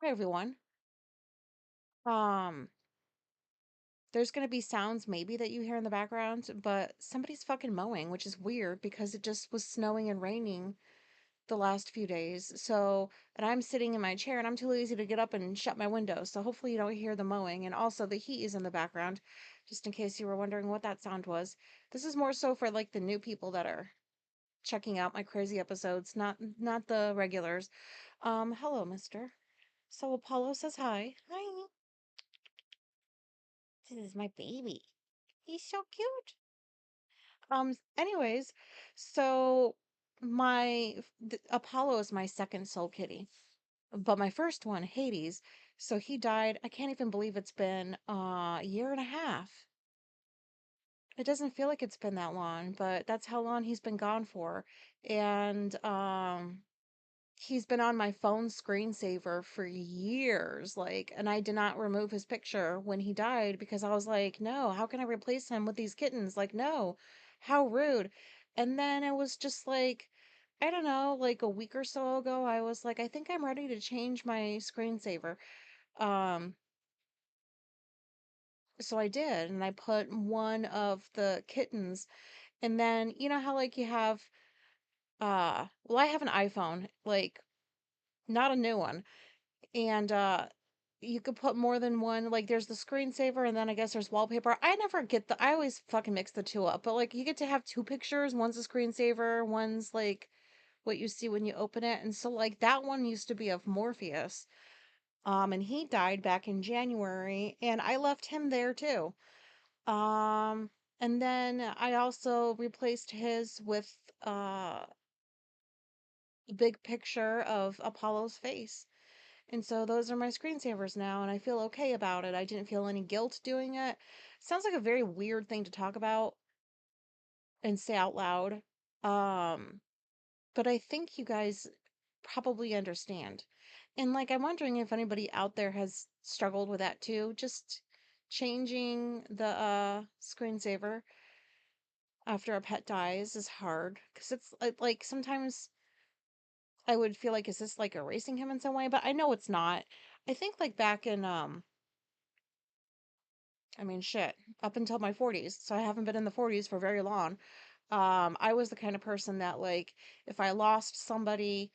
Hi everyone. Um, there's gonna be sounds maybe that you hear in the background, but somebody's fucking mowing, which is weird because it just was snowing and raining the last few days. So, and I'm sitting in my chair and I'm too lazy to get up and shut my window. So hopefully you don't hear the mowing. And also the heat is in the background, just in case you were wondering what that sound was. This is more so for like the new people that are checking out my crazy episodes, not the regulars. Hello, mister. So Apollo says hi. Hi. This is my baby. He's so cute. Anyways, so Apollo is my second soul kitty, but my first one, Hades, so he died. I can't even believe it's been a year and a half. It doesn't feel like it's been that long, but that's how long he's been gone for. And he's been on my phone screensaver for years, like, and I did not remove his picture when he died because I was like, no, how can I replace him with these kittens? Like, no, how rude. And then it was just like, I don't know, like a week or so ago, I was like, I think I'm ready to change my screensaver. Um, so I did, and I put one of the kittens, and then you know how like you have well, I have an iPhone, like not a new one. And you could put more than one, like there's the screensaver and then I guess there's wallpaper. I never get I always fucking mix the two up, but like you get to have two pictures. One's a screensaver, one's like what you see when you open it. And so like that one used to be of Morpheus. And he died back in January and I left him there too. Um and then I also replaced his with a big picture of Apollo's face. And so those are my screensavers now, and I feel okay about it. I didn't feel any guilt doing it. Sounds like a very weird thing to talk about and say out loud. Um, but I think you guys probably understand. And like I'm wondering if anybody out there has struggled with that too. Just changing the screensaver after a pet dies is hard because it's like sometimes I would feel like is this like erasing him in some way, but I know it's not. I think like back in I mean, shit, up until my 40s. So I haven't been in the 40s for very long. I was the kind of person that, like, if I lost somebody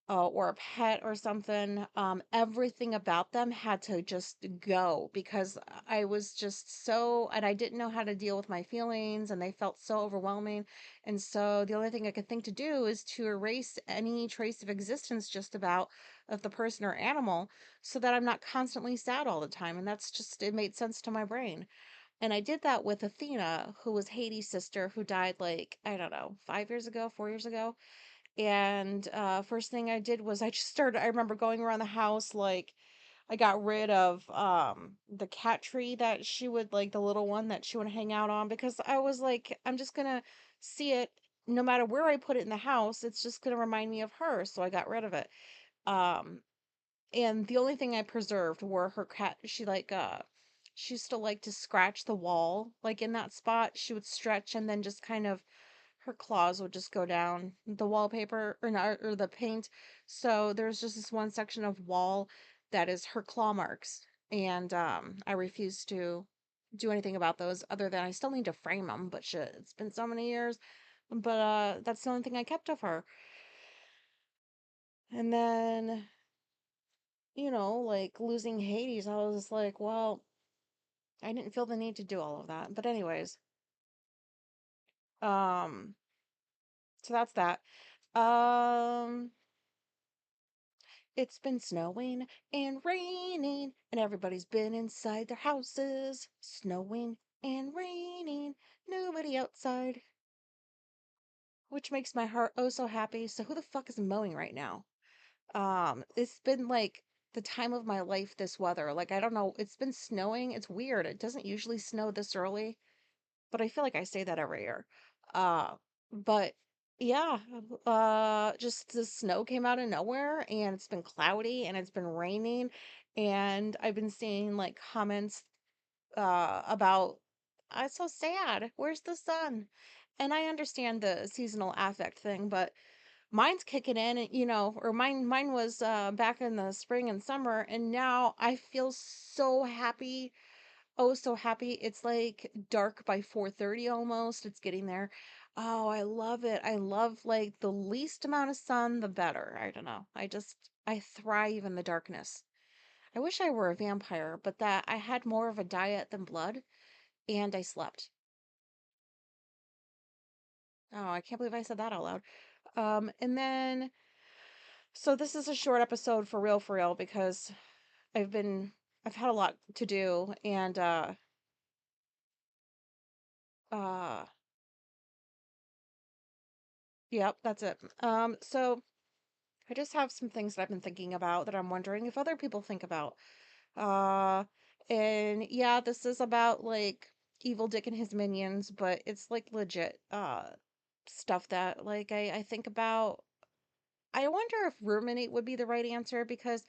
or a pet or something, everything about them had to just go because I was just so, and I didn't know how to deal with my feelings and they felt so overwhelming. And so the only thing I could think to do is to erase any trace of existence just about of the person or animal so that I'm not constantly sad all the time. And that's just, it made sense to my brain. And I did that with Athena, who was Hades' sister, who died like, I don't know, 5 years ago, 4 years ago. And first thing I did was I just started, I remember going around the house, like, I got rid of the cat tree that she would, like, the little one that she would hang out on, because I was like, I'm just gonna see it no matter where I put it in the house, it's just gonna remind me of her. So I got rid of it. Um, and the only thing I preserved were her cat. She used to like to scratch the wall, like in that spot. She would stretch and then just kind of her claws would just go down the wallpaper or not, or the paint. So there's just this one section of wall that is her claw marks. And I refuse to do anything about those other than I still need to frame them, but shit, it's been so many years. But that's the only thing I kept of her. And then, like losing Hades, I was like, well, I didn't feel the need to do all of that. But anyways, um, so that's that. Um, It's been snowing and raining, and everybody's been inside their houses. Snowing and raining, nobody outside, which makes my heart oh so happy. So who the fuck is mowing right now? It's been like the time of my life, this weather. Like, I don't know, it's been snowing. It's weird. It doesn't usually snow this early, but I feel like I say that every year. Uh, but yeah, just the snow came out of nowhere and it's been cloudy and it's been raining and I've been seeing like comments about I'm so sad. Where's the sun? And I understand the seasonal affect thing, but Mine's kicking in, and or mine was back in the spring and summer, and now I feel so happy. Oh, so happy. It's like dark by 4:30 almost. It's getting there. Oh, I love it. I love like the least amount of sun, the better. I don't know. I thrive in the darkness. I wish I were a vampire, but that I had more of a diet than blood, and I slept. Oh, I can't believe I said that out loud. And then so this is a short episode for real, because I've been I've had a lot to do, and uh yep, that's it. So I just have some things that I've been thinking about that I'm wondering if other people think about. Uh, and yeah, this is about like Evil Dick and his minions, but it's like legit stuff that like I think about. I wonder if ruminate would be the right answer, because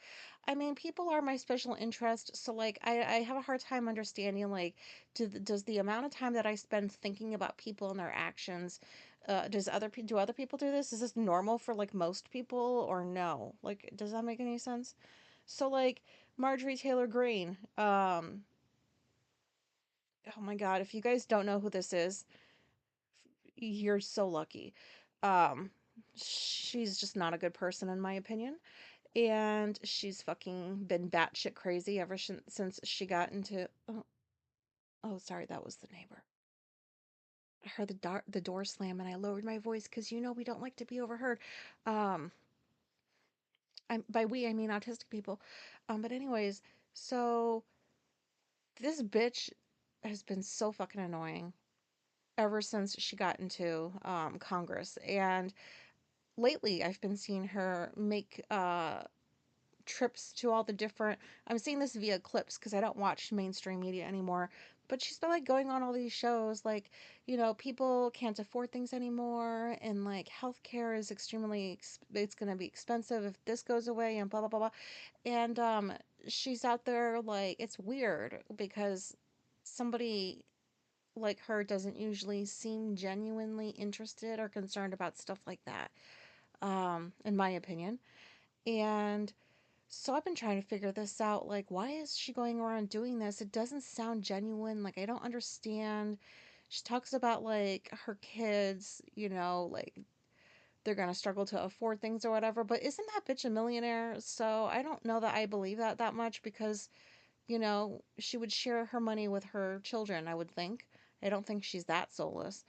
I mean people are my special interest, so like I have a hard time understanding like does the amount of time that I spend thinking about people and their actions, do other people do this? Is this normal for like most people or no? Like does that make any sense? So like Marjorie Taylor Greene, oh my god, if you guys don't know who this is, you're so lucky. Um she's just not a good person in my opinion, and she's fucking been batshit crazy ever since she got into. Oh, sorry, that was the neighbor. I heard the door slam, and I lowered my voice because we don't like to be overheard. Um, by we I mean autistic people. But anyways, so this bitch has been so fucking annoying ever since she got into Congress, and lately I've been seeing her make trips to all the different. I'm seeing this via clips because I don't watch mainstream media anymore. But she's been like going on all these shows, like, people can't afford things anymore, and like healthcare is it's going to be expensive if this goes away, and blah, blah, blah, blah. And she's out there, like, it's weird because somebody like her doesn't usually seem genuinely interested or concerned about stuff like that, in my opinion. And so I've been trying to figure this out. Like, why is she going around doing this? It doesn't sound genuine. Like, I don't understand. She talks about, like, her kids, like, they're going to struggle to afford things or whatever. But isn't that bitch a millionaire? So I don't know that I believe that much, because, she would share her money with her children, I would think. I don't think she's that soulless.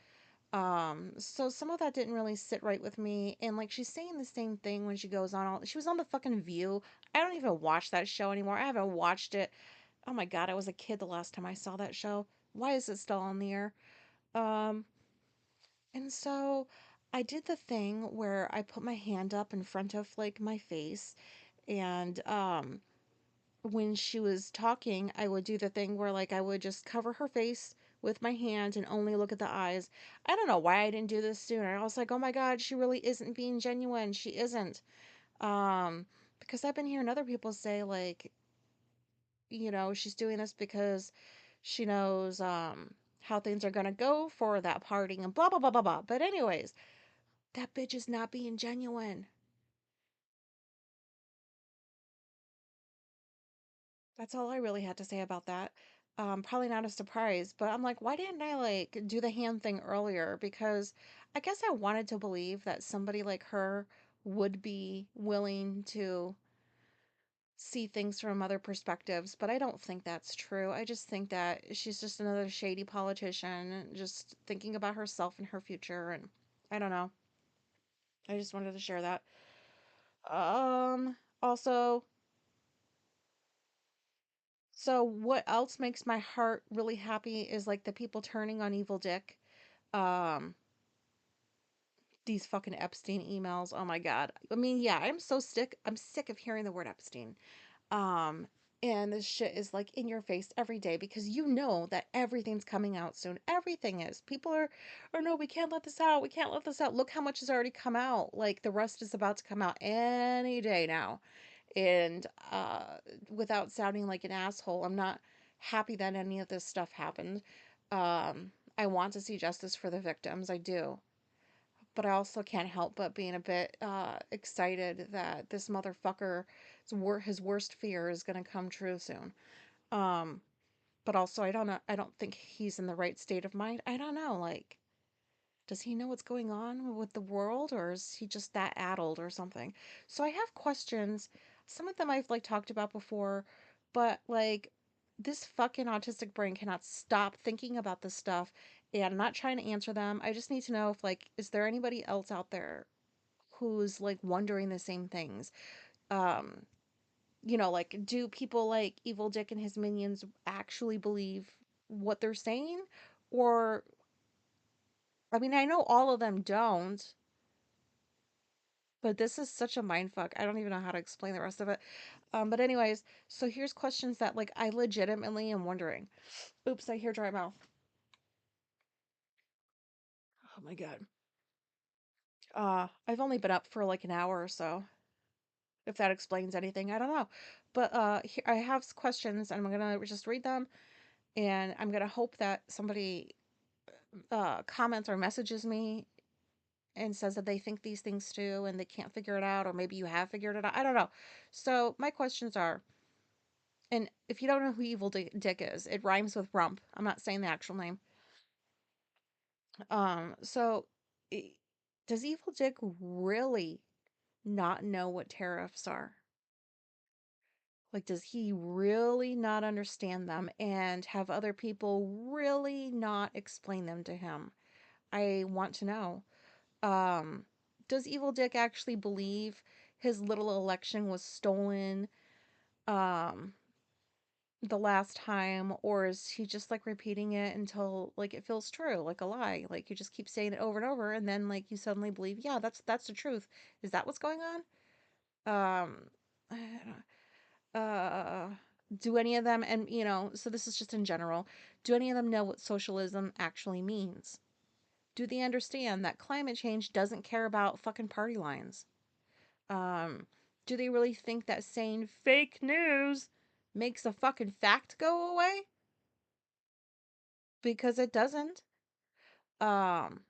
So some of that didn't really sit right with me. And like she's saying the same thing when she goes on she was on the fucking View. I don't even watch that show anymore. I haven't watched it. Oh my god, I was a kid the last time I saw that show. Why is it still on the air? Um, and so I did the thing where I put my hand up in front of like my face, and when she was talking, I would do the thing where like I would just cover her face with my hand and only look at the eyes. I don't know why I didn't do this sooner. I was like, "Oh my god, she really isn't being genuine. She isn't." Um because I've been hearing other people say like, she's doing this because she knows how things are going to go for that party and blah blah blah blah blah. But anyways, that bitch is not being genuine. That's all I really had to say about that. Probably not a surprise, but I'm like, why didn't I like do the hand thing earlier? Because I guess I wanted to believe that somebody like her would be willing to see things from other perspectives, but I don't think that's true. I just think that she's just another shady politician, just thinking about herself and her future, and I don't know. I just wanted to share that. Also, so what else makes my heart really happy is like the people turning on Evil Dick. Um, these fucking Epstein emails. Oh my god. I mean, yeah, I'm so sick. I'm sick of hearing the word Epstein. Um, and this shit is like in your face every day because you know that everything's coming out soon. Everything is. People are, or no, we can't let this out. We can't let this out. Look how much has already come out. Like the rest is about to come out any day now. And without sounding like an asshole, I'm not happy that any of this stuff happened. I want to see justice for the victims. I do. but I also can't help but being a bit excited that this motherfucker, his worst fear is going to come true soon. Um, but also, I don't know. I don't think he's in the right state of mind. I don't know. Like, does he know what's going on with the world, or is he just that addled or something? So I have questions. Some of them I've like talked about before, but like this fucking autistic brain cannot stop thinking about this stuff, and I'm not trying to answer them. I just need to know if like is there anybody else out there who's like wondering the same things? Um, like do people like Evil Dick and his minions actually believe what they're saying? Or I mean, I know all of them don't, but this is such a mind fuck. I don't even know how to explain the rest of it. But anyways, so here's questions that like I legitimately am wondering. Oops, I hear dry mouth. Oh my god. I've only been up for like an hour or so. If that explains anything, I don't know. But here, I have questions, and I'm gonna just read them, and I'm gonna hope that somebody comments or messages me and says that they think these things too, and they can't figure it out, or maybe you have figured it out. I don't know. So my questions are, and if you don't know who Evil Dick is, it rhymes with rump. I'm not saying the actual name. So i- does Evil Dick really not know what tariffs are? Like, does he really not understand them and have other people really not explain them to him? I want to know. Um, does Evil Dick actually believe his little election was stolen? Um, the last time, or is he just like repeating it until like it feels true, like a lie, like you just keep saying it over and over and then like you suddenly believe, yeah, that's the truth? Is that what's going on? I don't- do any of them, and so this is just in general, do any of them know what socialism actually means? Do they understand that climate change doesn't care about fucking party lines? um do they really think that saying fake news makes a fucking fact go away? Because it doesn't. Um,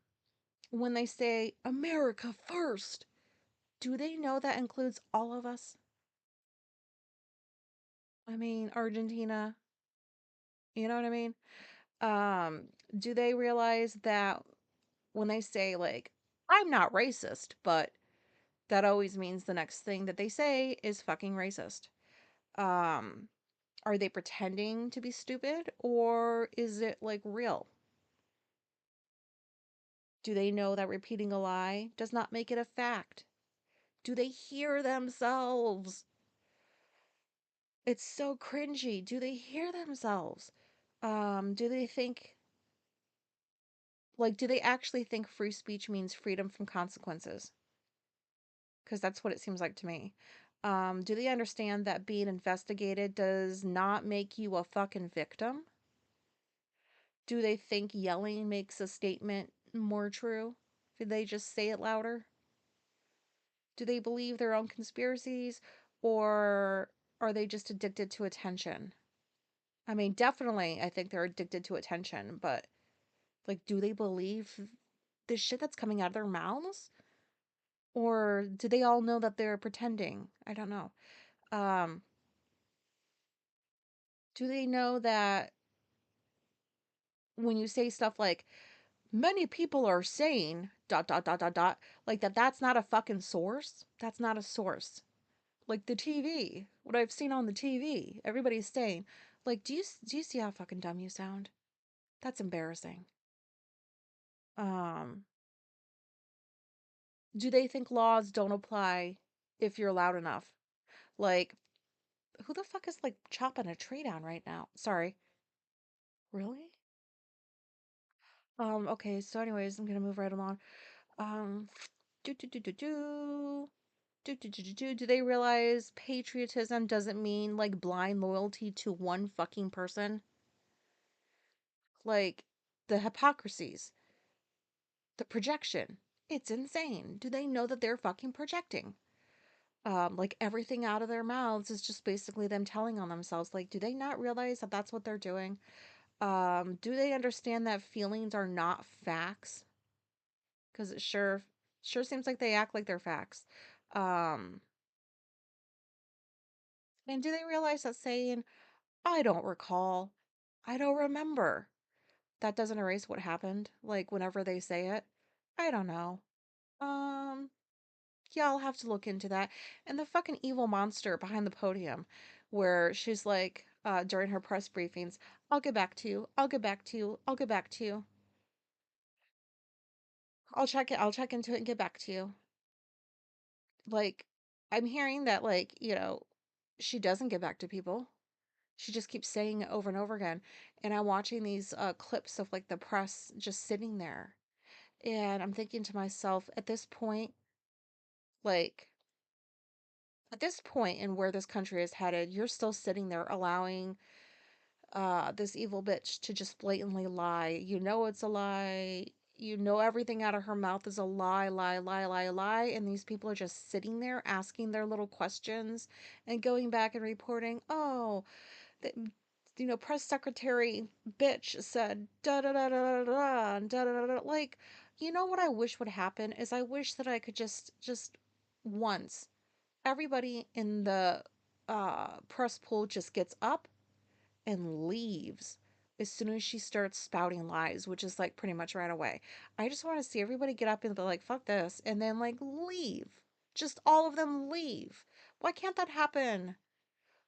when they say America first, do they know that includes all of us? I mean, Argentina, you know what I mean? Um, do they realize that when they say, like, I'm not racist, but that always means the next thing that they say is fucking racist? Um, are they pretending to be stupid, or is it like real? Do they know that repeating a lie does not make it a fact? Do they hear themselves? It's so cringy. Do they hear themselves? Do they think, like, do they actually think free speech means freedom from consequences? Because that's what it seems like to me. Do they understand that being investigated does not make you a fucking victim? Do they think yelling makes a statement more true? Did they just say it louder? Do they believe their own conspiracies, or are they just addicted to attention? I mean, definitely, I think they're addicted to attention, but like, do they believe the shit that's coming out of their mouths? Or do they all know that they're pretending? I don't know. Um, do they know that when you say stuff like, many people are saying dot dot dot dot dot, like that's not a fucking source? That's not a source. Like the TV, what I've seen on the TV, everybody's saying, like, do you see how fucking dumb you sound? That's embarrassing. Um, do they think laws don't apply if you're loud enough? Like, who the fuck is like chopping a tree down right now? Sorry. Really? Okay, so anyways, I'm gonna move right along. Um, do do do do do. Do they realize patriotism doesn't mean like blind loyalty to one fucking person? Like the hypocrisies, the projection. It's insane. Do they know that they're fucking projecting? Like everything out of their mouths is just basically them telling on themselves. Like, do they not realize that that's what they're doing? Do they understand that feelings are not facts? Because it sure Sure seems like they act like they're facts. Um, and do they realize that saying, I don't recall, I don't remember, that doesn't erase what happened? Like, whenever they say it, I don't know. Um, yeah, I'll have to look into that. And the fucking evil monster behind the podium, where she's like, during her press briefings, I'll get back to you, I'll get back to you, I'll get back to you. I'll check into it and get back to you. Like, I'm hearing that, like, she doesn't get back to people. She just keeps saying it over and over again. And I'm watching these clips of like the press just sitting there. And I'm thinking to myself, like, at this point in where this country is headed, you're still sitting there allowing this evil bitch to just blatantly lie. You know it's a lie. You know everything out of her mouth is a lie, lie, lie, lie, lie. And these people are just sitting there asking their little questions and going back and reporting, oh, the, press secretary bitch said da da da da da da da da da. Like, what I wish would happen is I wish that I could just once everybody in the press pool just gets up and leaves as soon as she starts spouting lies, which is like pretty much right away. I just want to see everybody get up and be like, fuck this, and then like leave. Just all of them leave. Why can't that happen?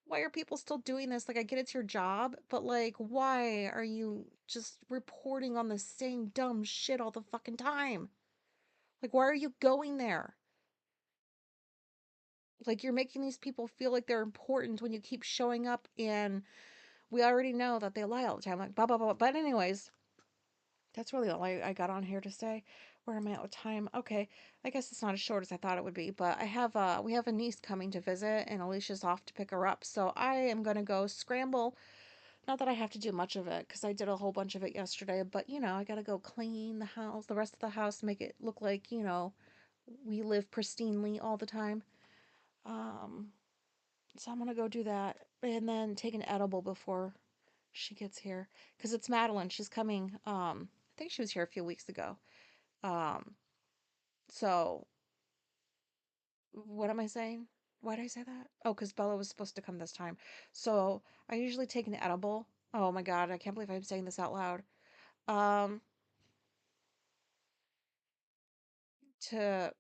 Why are people still doing this? Like, I get it's your job, but like, why are you just reporting on the same dumb shit all the fucking time? Like, why are you going there? Like, you're making these people feel like they're important when you keep showing up, and we already know that they lie all the time. Like, blah, blah, blah. But, anyways, that's really all I got on here to say. Where am I at with time? Okay, I guess it's not as short as I thought it would be, but we have a niece coming to visit, and Alicia's off to pick her up, so I am gonna go scramble. Not that I have to do much of it, because I did a whole bunch of it yesterday, but I gotta go clean the house, the rest of the house, make it look like, we live pristinely all the time. Um, so I'm gonna go do that, and then take an edible before she gets here, because it's Madeline. She's coming. I think she was here a few weeks ago. Um, so what am I saying? Why did I say that? Oh, because Bella was supposed to come this time. So I usually take an edible. Oh my God, I can't believe I'm saying this out loud. Um, to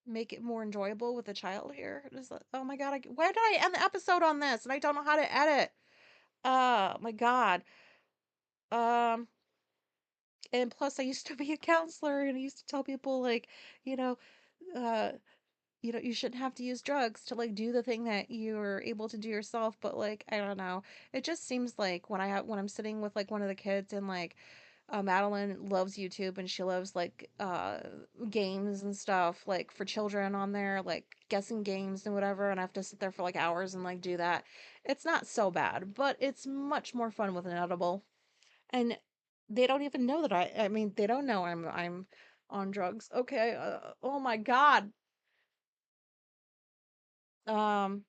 make it more enjoyable with the child here. Just like, oh my God, why did I end the episode on this? And I don't know how to edit. Oh my God. Um, and plus I used to be a counselor, and I used to tell people like, you know, uh, you shouldn't have to use drugs to like do the thing that you're able to do yourself. But like, I don't know. It just seems like when I'm sitting with like one of the kids, and like Madeline loves YouTube, and she loves like games and stuff like for children on there, like guessing games and whatever, and I have to sit there for like hours and like do that. It's not so bad, but it's much more fun with an edible. And they don't even know that I mean, they don't know I'm on drugs. Okay, oh my God. Um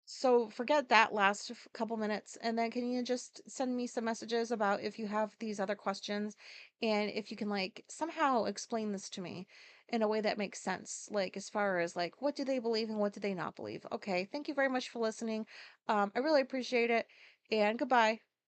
So forget that last couple minutes, and then can you just send me some messages about if you have these other questions, and if you can like somehow explain this to me in a way that makes sense, like as far as like what do they believe and what do they not believe. Okay, thank you very much for listening. I really appreciate it, and goodbye.